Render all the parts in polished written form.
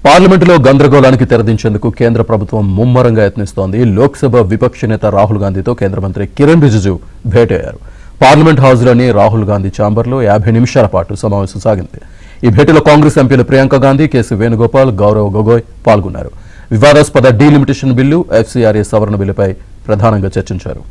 పార్లమెంటులో గందరగోళానికి తెరదించేందుకు కేంద్ర ప్రభుత్వం ముమ్మరంగా యత్నిస్తోంది. లోక్సభ విపక్ష నేత రాహుల్ గాంధీతో కేంద్ర మంత్రి కిరణ్ రిజిజు భేటయ్యారు. పార్లమెంట్ హౌస్లోని రాహుల్ గాంధీ ఛాంబర్లో 50 నిమిషాల పాటు సమావేశం సాగింది. ఈ భేటీలో కాంగ్రెస్ ఎంపీలు ప్రియాంక గాంధీ, కేసీ వేణుగోపాల్, గౌరవ్ గొగోయ్ పాల్గొన్నారు. వివాదాస్పద డీలిమిటేషన్ బిల్లు, ఎఫ్సీఆర్ఏ సవరణ బిల్లుపై ప్రధానంగా చర్చించారు.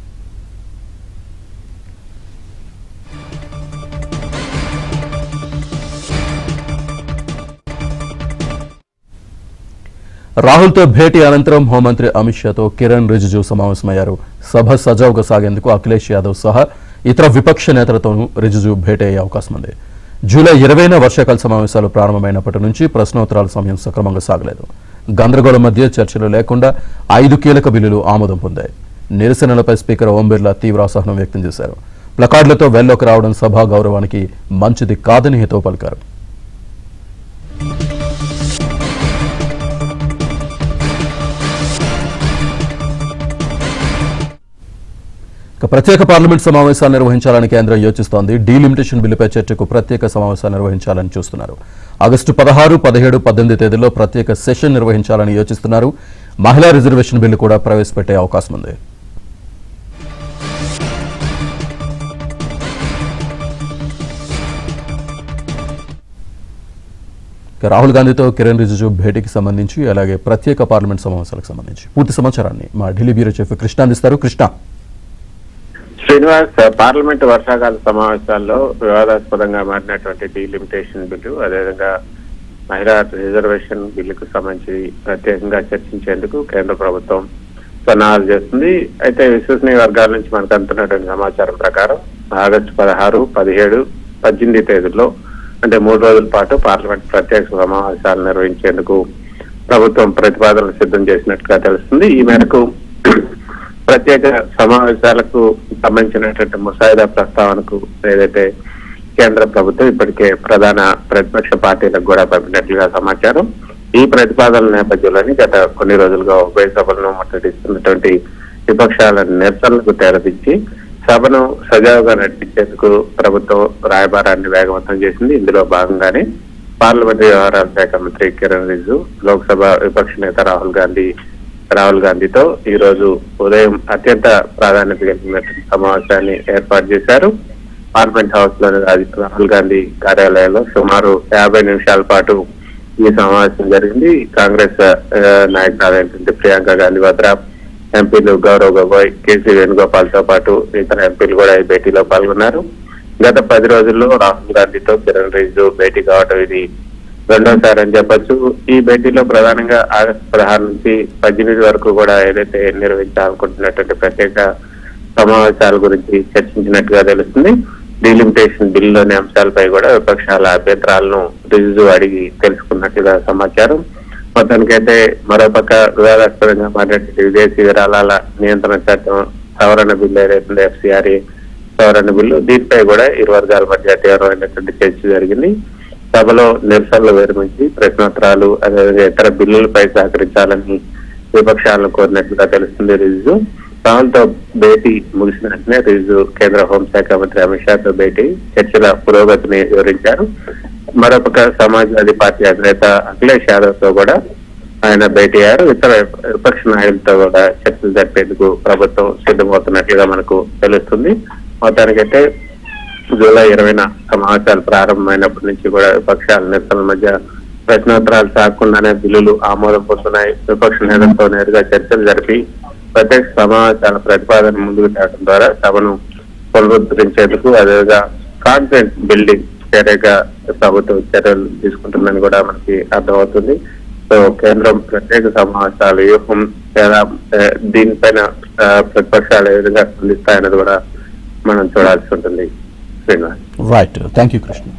రాహుల్తో భేటీ అనంతరం హోంమంత్రి అమిత్ షాతో కిరణ్ రిజిజు సమావేశమయ్యారు. సభ సజావుగా సాగేందుకు అఖిలేష్ యాదవ్ సహా ఇతర విపక్ష నేతలతోనూ రిజిజు భేటీ అయ్యే అవకాశం ఉంది. జూలై 20న వర్షాకాల సమావేశాలు ప్రారంభమైనప్పటి నుంచి ప్రశ్నోత్తరాల సమయం సక్రమంగా సాగలేదు. గందరగోళం మధ్య చర్చలు లేకుండా 5 కీలక బిల్లులు ఆమోదం పొందాయి. నిరసనలపై స్పీకర్ ఓం బిర్లా తీవ్ర అసహనం వ్యక్తం చేశారు. ప్లకార్డులతో వెల్లోకి రావడం సభా గౌరవానికి మంచిది కాదని హితవు పలికారు. ప్రత్యేక పార్లమెంట్ సమావేశాలు నిర్వహించాలని కేంద్రం యోచిస్తోంది. డీలిమిటేషన్ బిల్లుపై చర్చకు ప్రత్యేక సమావేశాలు నిర్వహించాలని చూస్తున్నారు. ఆగస్టు 16, 17, 18 తేదీల్లో ప్రత్యేక సెషన్ నిర్వహించాలని యోచిస్తున్నారు. మహిళా రిజర్వేషన్ బిల్లు కూడా ప్రవేశపెట్టే అవకాశం ఉంది. రాహుల్ గాంధీతో కిరణ్ రిజిజు భేటీకి సంబంధించి అలాగే ప్రత్యేక పార్లమెంట్ సమావేశాలకు సంబంధించి పూర్తి సమాచారాన్ని మా ఢిల్లీ బ్యూరో చీఫ్ కృష్ణ అందిస్తారు. కృష్ణ. శ్రీనివాస్, పార్లమెంట్ వర్షాకాల సమావేశాల్లో వివాదాస్పదంగా మారినటువంటి డీలిమిటేషన్ బిల్లు, అదేవిధంగా మహిళా రిజర్వేషన్ బిల్లుకు సంబంధించి ప్రత్యేకంగా చర్చించేందుకు కేంద్ర ప్రభుత్వం సన్నాహాలు చేస్తుంది. అయితే విశ్వసనీయ వర్గాల నుంచి మనకు అందుతున్నటువంటి సమాచారం ప్రకారం ఆగస్టు 16, 17, 18 తేదీల్లో అంటే 3 రోజుల పాటు పార్లమెంట్ ప్రత్యేక సమావేశాలు నిర్వహించేందుకు ప్రభుత్వం ప్రతిపాదనలు సిద్ధం చేసినట్టుగా తెలుస్తుంది. ఈ మేరకు ప్రత్యేక సమావేశాలకు సంబంధించినటువంటి ముసాయిదా ప్రస్తావనకు ఏదైతే కేంద్ర ప్రభుత్వం ఇప్పటికే ప్రధాన ప్రతిపక్ష పార్టీలకు కూడా పంపినట్లుగా సమాచారం. ఈ ప్రతిపాదనల నేపథ్యంలోని గత కొన్ని రోజులుగా ఉభయ సభలను ముట్టడిస్తున్నటువంటి విపక్షాల నిరసనలకు తెరదించి సభను సజావుగా నడిపించేందుకు ప్రభుత్వం రాయబారాన్ని వేగవంతం చేసింది. ఇందులో భాగంగానే పార్లమెంటరీ వ్యవహారాల శాఖ మంత్రి కిరణ్ రిజిజు లోక్సభ విపక్ష నేత రాహుల్ గాంధీతో ఈ రోజు ఉదయం అత్యంత ప్రాధాన్యత కలిగినటువంటి సమావేశాన్ని ఏర్పాటు చేశారు. పార్లమెంట్ హౌస్ లోని రాహుల్ గాంధీ కార్యాలయంలో సుమారు 50 నిమిషాల పాటు ఈ సమావేశం జరిగింది. కాంగ్రెస్ నాయకురాలైనటువంటి ప్రియాంక గాంధీ వద్రా, ఎంపీలు గౌరవ్ గొగోయ్, కేసీ వేణుగోపాల్ తో పాటు ఇతర ఎంపీలు కూడా ఈ భేటీలో పాల్గొన్నారు. గత 10 రోజుల్లో రాహుల్ గాంధీతో కిరణ్ రిజిజు భేటీ కావడం ఇది రెండోసారి అని చెప్పొచ్చు. ఈ భేటీలో ప్రధానంగా ఆగస్టు 16 నుంచి 18 వరకు కూడా ఏదైతే నిర్వహించాలనుకుంటున్నటువంటి ప్రత్యేక సమావేశాల గురించి చర్చించినట్టుగా తెలుస్తుంది. డీలిమిటేషన్ బిల్లులోని అంశాలపై కూడా విపక్షాల అభ్యంతరాలను రిజిజు అడిగి తెలుసుకున్నట్టుగా సమాచారం. మొత్తానికైతే మరోపక్క వివాదాస్పదంగా మారినటువంటి విదేశీ విరాళాల నియంత్రణ చట్టం సవరణ బిల్లు ఏదైతే ఎఫ్సీఆర్ఏ సవరణ బిల్లు, దీనిపై కూడా ఇరు వర్గాల మధ్య తీవ్రమైనటువంటి చర్చ జరిగింది. సభలో నిరసనలు విరమించి ప్రశ్నోత్తరాలు అదేవిధంగా ఇతర బిల్లులపై సహకరించాలని విపక్షాలను కోరినట్లుగా తెలుస్తుంది రిజిజు. రాహుల్తో భేటీ ముగిసిన వెంటనే రిజిజు కేంద్ర హోంశాఖ మంత్రి అమిత్ షాతో భేటీ చర్చల పురోగతిని వివరించారు. మరోపక్క సమాజ్వాదీ పార్టీ అధినేత అఖిలేష్ యాదవ్ తో కూడా ఆయన భేటీ అయ్యారు. ఇతర విపక్ష నాయకులతో కూడా చర్చలు జరిపేందుకు ప్రభుత్వం సిద్ధమవుతున్నట్లుగా మనకు తెలుస్తుంది. మొత్తానికైతే జూలై 20న సమావేశాలు ప్రారంభమైనప్పటి నుంచి కూడా విపక్షాల నేతల మధ్య ప్రశ్నోత్తరాలు సాగకుండానే బిల్లులు ఆమోదం పొందుతున్నాయి. విపక్ష నేతలతో నేరుగా చర్చలు జరిపి ప్రత్యేక సమావేశాల ప్రతిపాదన ముందుకు తేవడం ద్వారా సభను పునరుద్ధరించేందుకు అదేవిధంగా కాన్ఫిడెన్స్ బిల్డింగ్ చర్యగా ప్రభుత్వం చర్యలు తీసుకుంటుందని కూడా మనకి అర్థమవుతుంది. సో కేంద్రం ప్రత్యేక సమావేశాల వ్యూహం లేదా దీనిపైన ప్రతిపక్షాలు ఏ విధంగా స్పందిస్తాయన్నది కూడా మనం చూడాల్సి ఉంటుంది. Right. Thank you, Krishna.